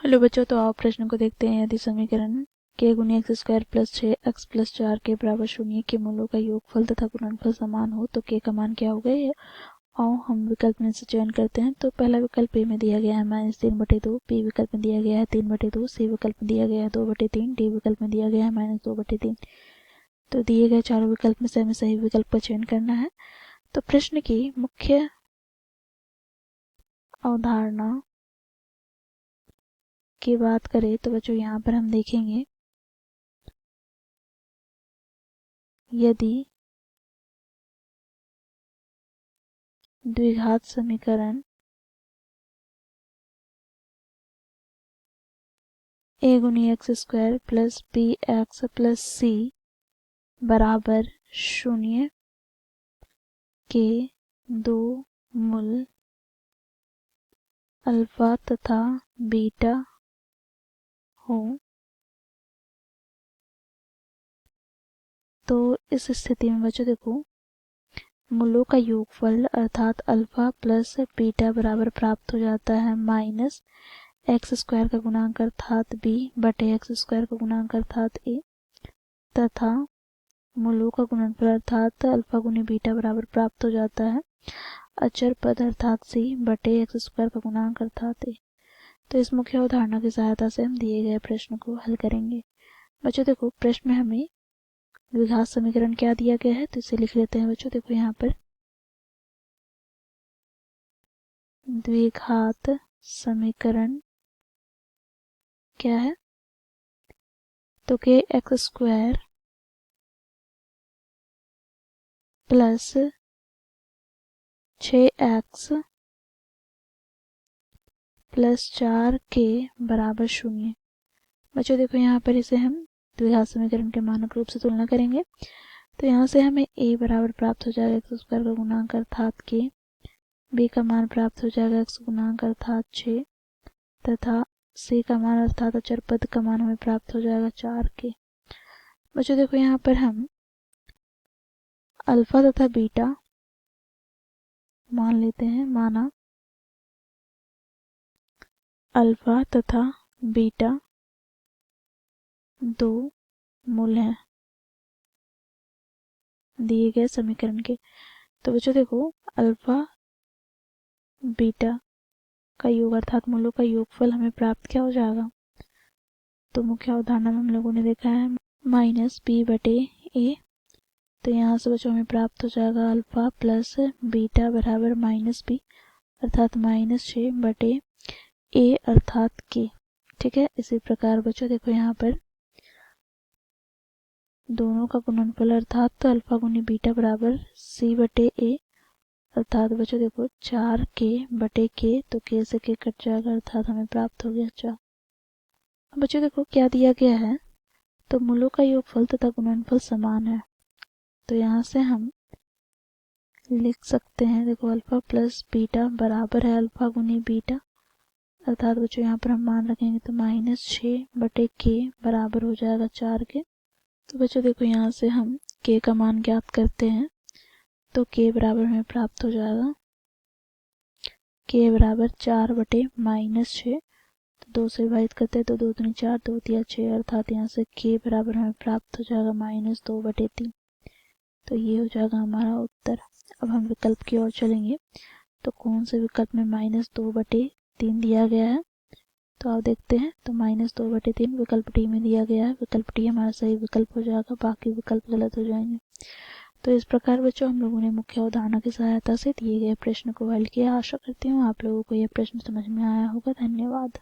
Hello बच्चों, तो आओ प्रश्न को देखते हैं। यदि समीकरण k गुनी x square plus 6x plus 4 के बराबर 0 के मूलों का योगफल तथा गुणनफल समान हो तो k का मान क्या होगा। ये आओ हम विकल्प में से चयन करते हैं। तो पहला विकल्प ए में दिया गया है -3/2, बी विकल्प में दिया गया है 3/2, सी विकल्प में दिया गया है 2/3, डी विकल्प में दिया गया है -2/3। तो दिए गए चारों विकल्प में से हमें सही विकल्प का चयन करना है। तो प्रश्न की मुख्य अवधारणा की बात करें तो बच्चों यहाँ पर हम देखेंगे, यदि द्विघात समीकरण a गुनी x square plus b x plus c बराबर 0 के दो मूल अल्फा तथा बीटा हो तो इस स्थिति में बच्चों देखो, मूलों का योगफल अर्थात अल्फा प्लस बीटा बराबर प्राप्त हो जाता है माइनस एक्स स्क्वायर का गुणांक अर्थात बी बटे एक्स स्क्वायर का गुणांक अर्थात ए तथा मूलों का गुणनफल अर्थात अल्फा गुनी बीटा बराबर प्राप्त हो जाता है अचर पद अर्थात सी बटे एक्स स्क्वायर का गुणांक अर्थात ए। तो इस मुख्य अवधारणा की सहायता से हम दिए गए प्रश्न को हल करेंगे। बच्चों देखो, प्रश्न में हमें द्विघात समीकरण क्या दिया गया है तो इसे लिख लेते हैं। बच्चों देखो, यहाँ पर द्विघात समीकरण क्या है तो के x square plus 6x plus 4 के बराबर 0। बच्चों देखो, यहाँ पर इसे हम द्विघात समीकरण के मानक रूप से तुलना करेंगे। तो यहाँ से हमें a बराबर प्राप्त हो जाएगा एक्स स्क्वायर का गुणांक अर्थात के, b का मान प्राप्त हो जाएगा x गुणांक अर्थात 6 तथा c का मान अर्थात अचर पद का मान हमें प्राप्त हो जाएगा 4 के। बच्चों देखो, यहाँ पर हम अल्फा तथा बीटा मान लेते हैं। माना अल्फा तथा बीटा दो मूल हैं दिए गए समीकरण के। तो बच्चों देखो, अल्फा बीटा का योग अर्थात मूलों का योगफल हमें प्राप्त क्या हो जाएगा। तो मुख्य अवधारणा में हम लोगों ने देखा है माइनस बी बटे ए। तो यहाँ से बच्चों हमें प्राप्त हो जाएगा अल्फा प्लस बीटा बराबर माइनस बी अर्थात -6 बटे ए अर्थात के। ठीक है, इसी प्रकार बच्चों देखो, यहाँ पर दोनों का गुणनफल अर्थात तो अल्फा गुनी बीटा बराबर सी बटे ए अर्थात बच्चों देखो 4 के बटे के, तो के से के कट जाएगा अर्थात हमें प्राप्त हो गया 4। अब बच्चों देखो क्या दिया गया है, तो मूलों का योगफल तथा गुणनफल समान है। तो यहाँ से हम लिख सकते हैं, देखो अल्फा प्लस बीटा बराबर है अल्फा गुनी बीटा अर्थात बच्चों यहाँ पर हम मान रखेंगे तो -6 बटे के बराबर हो जाएगा 4 के। तो बच्चों देखो, यहाँ से हम k का मान ज्ञात करते हैं तो k बराबर हमें प्राप्त हो जाएगा k बराबर 4 बटे -6। तो 2 से विभाजित करते हैं तो 2 दूनी 4, 2 तिया 6 अर्थात यहाँ से k बराबर हमें प्राप्त हो जाएगा -2/3। तो ये हो जाएगा हमारा उत्तर। अब हम विकल्प की ओर चलेंगे तो कौन से विकल्प में -2/3 दिया गया है तो आप देखते हैं। तो -2/3 विकल्प डी में दिया गया है। विकल्प डी हमारा सही विकल्प हो जाएगा, बाकी विकल्प गलत हो जाएंगे। तो इस प्रकार बच्चों हम लोगों ने मुख्य अवधारणा की सहायता से दिए गए प्रश्न को हल किया। आशा करती हूँ आप लोगों को यह प्रश्न समझ में आया होगा। धन्यवाद।